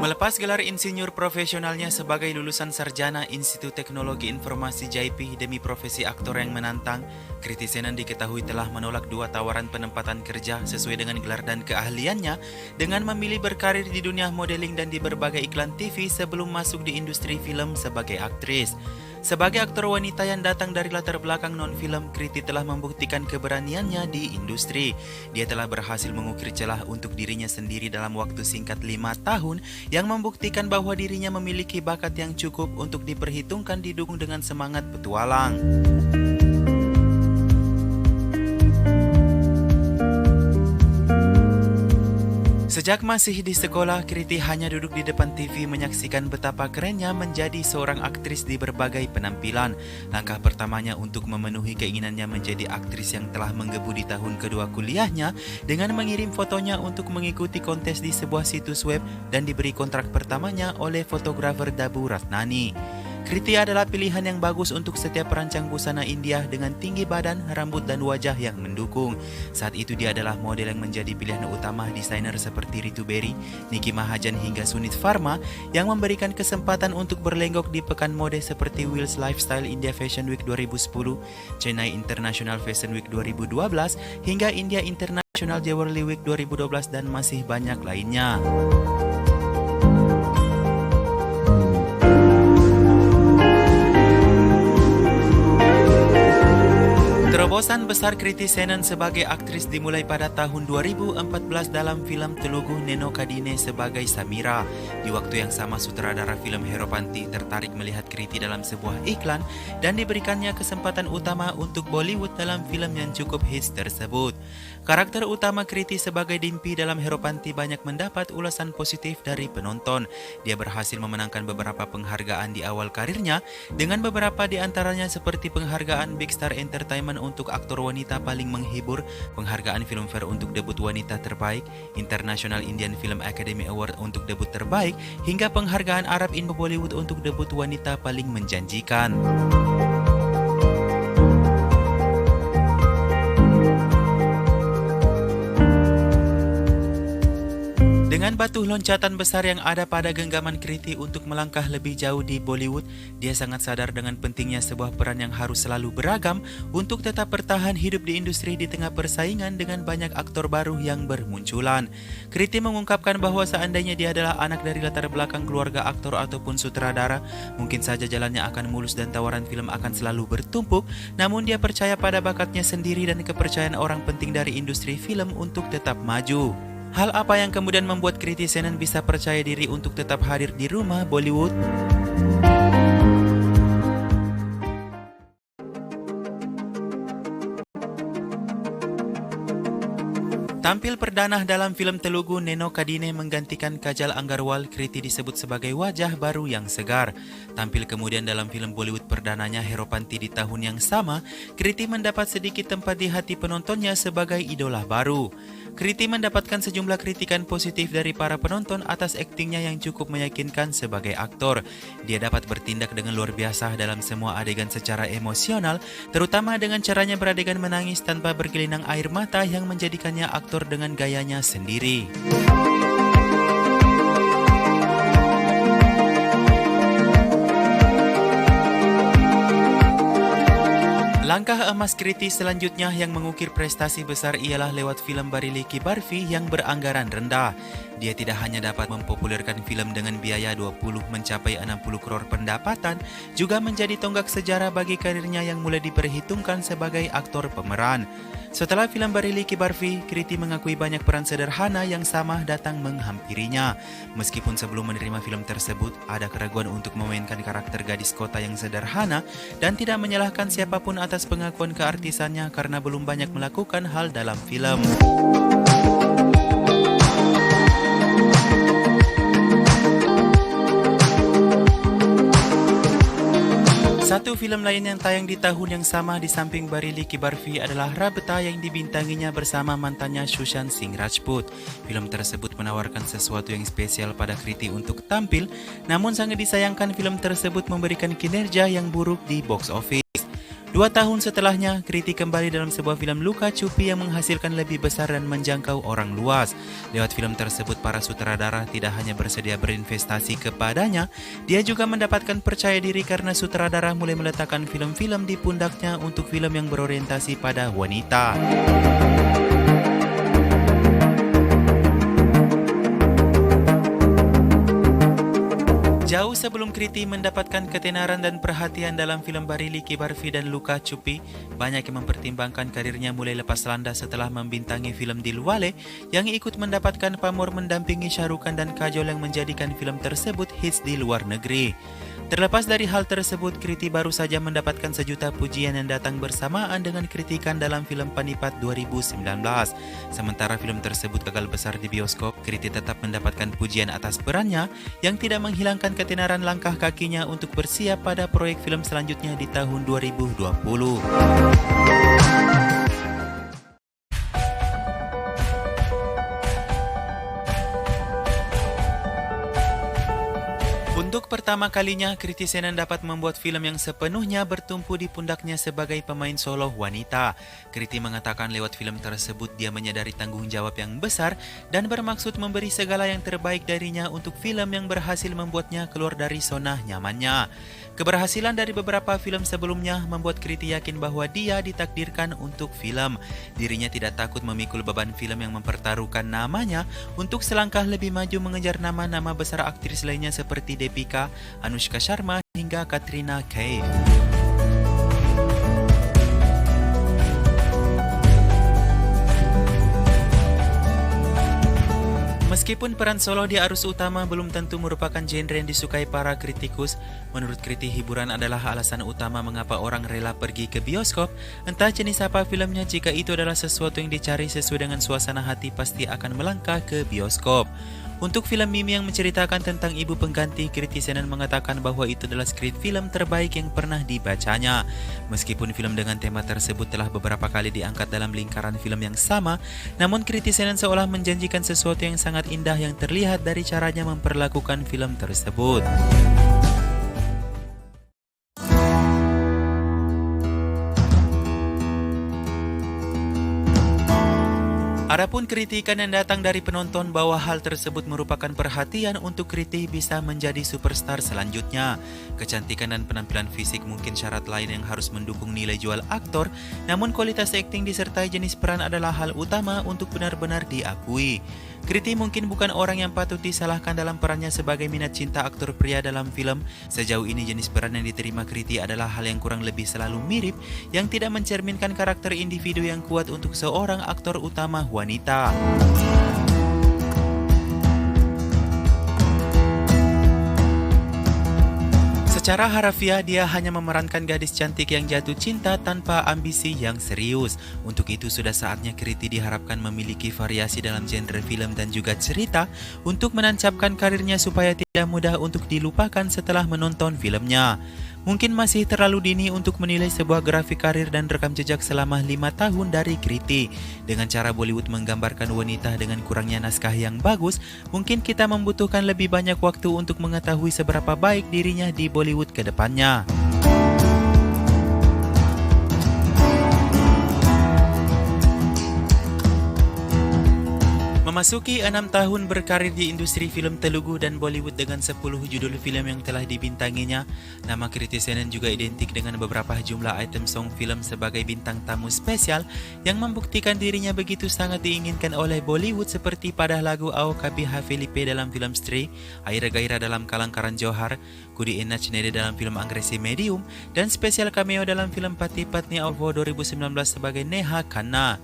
Melepas gelar insinyur profesionalnya sebagai lulusan sarjana Institut Teknologi Informasi JIP demi profesi aktor yang menantang, Kriti Senon diketahui telah menolak 2 tawaran penempatan kerja sesuai dengan gelar dan keahliannya dengan memilih berkarir di dunia modeling dan di berbagai iklan TV sebelum masuk di industri film sebagai aktris. Sebagai aktor wanita yang datang dari latar belakang non-film, Kriti telah membuktikan keberaniannya di industri. Dia telah berhasil mengukir celah untuk dirinya sendiri dalam waktu singkat 5 tahun yang membuktikan bahwa dirinya memiliki bakat yang cukup untuk diperhitungkan didukung dengan semangat petualang. Sejak masih di sekolah, Kriti hanya duduk di depan TV menyaksikan betapa kerennya menjadi seorang aktris di berbagai penampilan. Langkah pertamanya untuk memenuhi keinginannya menjadi aktris yang telah menggebu di tahun kedua kuliahnya dengan mengirim fotonya untuk mengikuti kontes di sebuah situs web dan diberi kontrak pertamanya oleh fotografer Dabu Ratnani. Kriti adalah pilihan yang bagus untuk setiap perancang busana India dengan tinggi badan, rambut, dan wajah yang mendukung. Saat itu dia adalah model yang menjadi pilihan utama desainer seperti Ritu Berry, Niki Mahajan hingga Sunit Pharma yang memberikan kesempatan untuk berlenggok di pekan mode seperti Wheels Lifestyle India Fashion Week 2010, Chennai International Fashion Week 2012, hingga India International Jewelry Week 2012 dan masih banyak lainnya. Terobosan besar Kriti Senon sebagai aktris dimulai pada tahun 2014 dalam film Telugu Neno Kadine sebagai Samira. Di waktu yang sama sutradara film Heropanti tertarik melihat Kriti dalam sebuah iklan dan diberikannya kesempatan utama untuk Bollywood dalam film yang cukup hits tersebut. Karakter utama Kriti sebagai Dimpi dalam Heropanti banyak mendapat ulasan positif dari penonton. Dia berhasil memenangkan beberapa penghargaan di awal karirnya dengan beberapa di antaranya seperti penghargaan Big Star Entertainment untuk aktor wanita paling menghibur, penghargaan Filmfare untuk debut wanita terbaik, International Indian Film Academy Award untuk debut terbaik, hingga penghargaan Arab Indo Bollywood untuk debut wanita paling menjanjikan. Dengan batu loncatan besar yang ada pada genggaman Kriti untuk melangkah lebih jauh di Bollywood, dia sangat sadar dengan pentingnya sebuah peran yang harus selalu beragam untuk tetap bertahan hidup di industri di tengah persaingan dengan banyak aktor baru yang bermunculan. Kriti mengungkapkan bahwa seandainya dia adalah anak dari latar belakang keluarga aktor ataupun sutradara, mungkin saja jalannya akan mulus dan tawaran film akan selalu bertumpuk, namun dia percaya pada bakatnya sendiri dan kepercayaan orang penting dari industri film untuk tetap maju. Hal apa yang kemudian membuat Kriti Senon bisa percaya diri untuk tetap hadir di rumah Bollywood? Tampil perdana dalam film Telugu Neno Kadine menggantikan Kajal Anggarwal, Kriti disebut sebagai wajah baru yang segar. Tampil kemudian dalam film Bollywood perdananya Heropanti di tahun yang sama, Kriti mendapat sedikit tempat di hati penontonnya sebagai idola baru. Kriti mendapatkan sejumlah kritikan positif dari para penonton atas aktingnya yang cukup meyakinkan sebagai aktor. Dia dapat bertindak dengan luar biasa dalam semua adegan secara emosional, terutama dengan caranya beradegan menangis tanpa bergelinang air mata yang menjadikannya aktor dengan gayanya sendiri. Langkah emas Kriti selanjutnya yang mengukir prestasi besar ialah lewat film Barili Ki Barfi yang beranggaran rendah. Dia tidak hanya dapat mempopulerkan film dengan biaya 20 mencapai 60 crore pendapatan, juga menjadi tonggak sejarah bagi karirnya yang mulai diperhitungkan sebagai aktor pemeran. Setelah film Barili Ki Barfi, Kriti mengakui banyak peran sederhana yang sama datang menghampirinya. Meskipun sebelum menerima film tersebut, ada keraguan untuk memainkan karakter gadis kota yang sederhana dan tidak menyalahkan siapapun atas pengakuan keartisannya karena belum banyak melakukan hal dalam film. Satu film lain yang tayang di tahun yang sama di samping Barili Ki Barfi adalah Rabta yang dibintanginya bersama mantannya Sushant Singh Rajput. Film tersebut menawarkan sesuatu yang spesial pada Kriti untuk tampil, namun sangat disayangkan film tersebut memberikan kinerja yang buruk di box office. 2 tahun setelahnya, Kriti kembali dalam sebuah film Luka Cupi yang menghasilkan lebih besar dan menjangkau orang luas. Lewat film tersebut, para sutradara tidak hanya bersedia berinvestasi kepadanya, dia juga mendapatkan percaya diri karena sutradara mulai meletakkan film-film di pundaknya untuk film yang berorientasi pada wanita. Jauh sebelum Kriti mendapatkan ketenaran dan perhatian dalam film Barili Ki Barfi dan Luka Cupi, banyak yang mempertimbangkan karirnya mulai lepas landas setelah membintangi film Dilwale yang ikut mendapatkan pamor mendampingi Shah Rukh Khan dan Kajol yang menjadikan film tersebut hits di luar negeri. Terlepas dari hal tersebut, Kriti baru saja mendapatkan sejuta pujian yang datang bersamaan dengan kritikan dalam film Panipat 2019. Sementara film tersebut gagal besar di bioskop, Kriti tetap mendapatkan pujian atas perannya yang tidak menghilangkan ketenaran langkah kakinya untuk bersiap pada proyek film selanjutnya di tahun 2020. Untuk pertama kalinya, Kriti Senan dapat membuat film yang sepenuhnya bertumpu di pundaknya sebagai pemain solo wanita. Kriti mengatakan lewat film tersebut dia menyadari tanggung jawab yang besar dan bermaksud memberi segala yang terbaik darinya untuk film yang berhasil membuatnya keluar dari zona nyamannya. Keberhasilan dari beberapa film sebelumnya membuat Kriti yakin bahwa dia ditakdirkan untuk film. Dirinya tidak takut memikul beban film yang mempertaruhkan namanya untuk selangkah lebih maju mengejar nama-nama besar aktris lainnya seperti Deepika, Anushka Sharma, hingga Katrina Kaif. Meskipun peran solo di arus utama belum tentu merupakan genre yang disukai para kritikus, menurut Kriti hiburan adalah alasan utama mengapa orang rela pergi ke bioskop. Entah jenis apa filmnya, jika itu adalah sesuatu yang dicari sesuai dengan suasana hati, pasti akan melangkah ke bioskop. Untuk film Mimi yang menceritakan tentang ibu pengganti, Kriti Senan mengatakan bahwa itu adalah skrip film terbaik yang pernah dibacanya. Meskipun film dengan tema tersebut telah beberapa kali diangkat dalam lingkaran film yang sama, namun Kriti Senan seolah menjanjikan sesuatu yang sangat indah yang terlihat dari caranya memperlakukan film tersebut. Adapun kritikan yang datang dari penonton bahwa hal tersebut merupakan perhatian untuk Kriti bisa menjadi superstar selanjutnya. Kecantikan dan penampilan fisik mungkin syarat lain yang harus mendukung nilai jual aktor, namun kualitas akting disertai jenis peran adalah hal utama untuk benar-benar diakui. Kriti mungkin bukan orang yang patut disalahkan dalam perannya sebagai minat cinta aktor pria dalam film. Sejauh ini jenis peran yang diterima Kriti adalah hal yang kurang lebih selalu mirip, yang tidak mencerminkan karakter individu yang kuat untuk seorang aktor utama wanita. Secara harafiah, dia hanya memerankan gadis cantik yang jatuh cinta tanpa ambisi yang serius. Untuk itu sudah saatnya Kriti diharapkan memiliki variasi dalam genre film dan juga cerita untuk menancapkan karirnya supaya tidak mudah untuk dilupakan setelah menonton filmnya. Mungkin masih terlalu dini untuk menilai sebuah grafik karir dan rekam jejak selama 5 tahun dari Kriti. Dengan cara Bollywood menggambarkan wanita dengan kurangnya naskah yang bagus, mungkin kita membutuhkan lebih banyak waktu untuk mengetahui seberapa baik dirinya di Bollywood ke depannya. Memasuki 6 tahun berkarir di industri film Telugu dan Bollywood dengan 10 judul film yang telah dibintanginya, nama Kriti Senan juga identik dengan beberapa jumlah item song film sebagai bintang tamu spesial yang membuktikan dirinya begitu sangat diinginkan oleh Bollywood, seperti pada lagu Ao Kabhi Ha Felipe dalam film Stree, Aira Gaira dalam Kalangkaran Johar, Kudi Enach Nede dalam film Anggresi Medium, dan spesial cameo dalam film Pati Patni Avo 2019 sebagai Neha Khanna.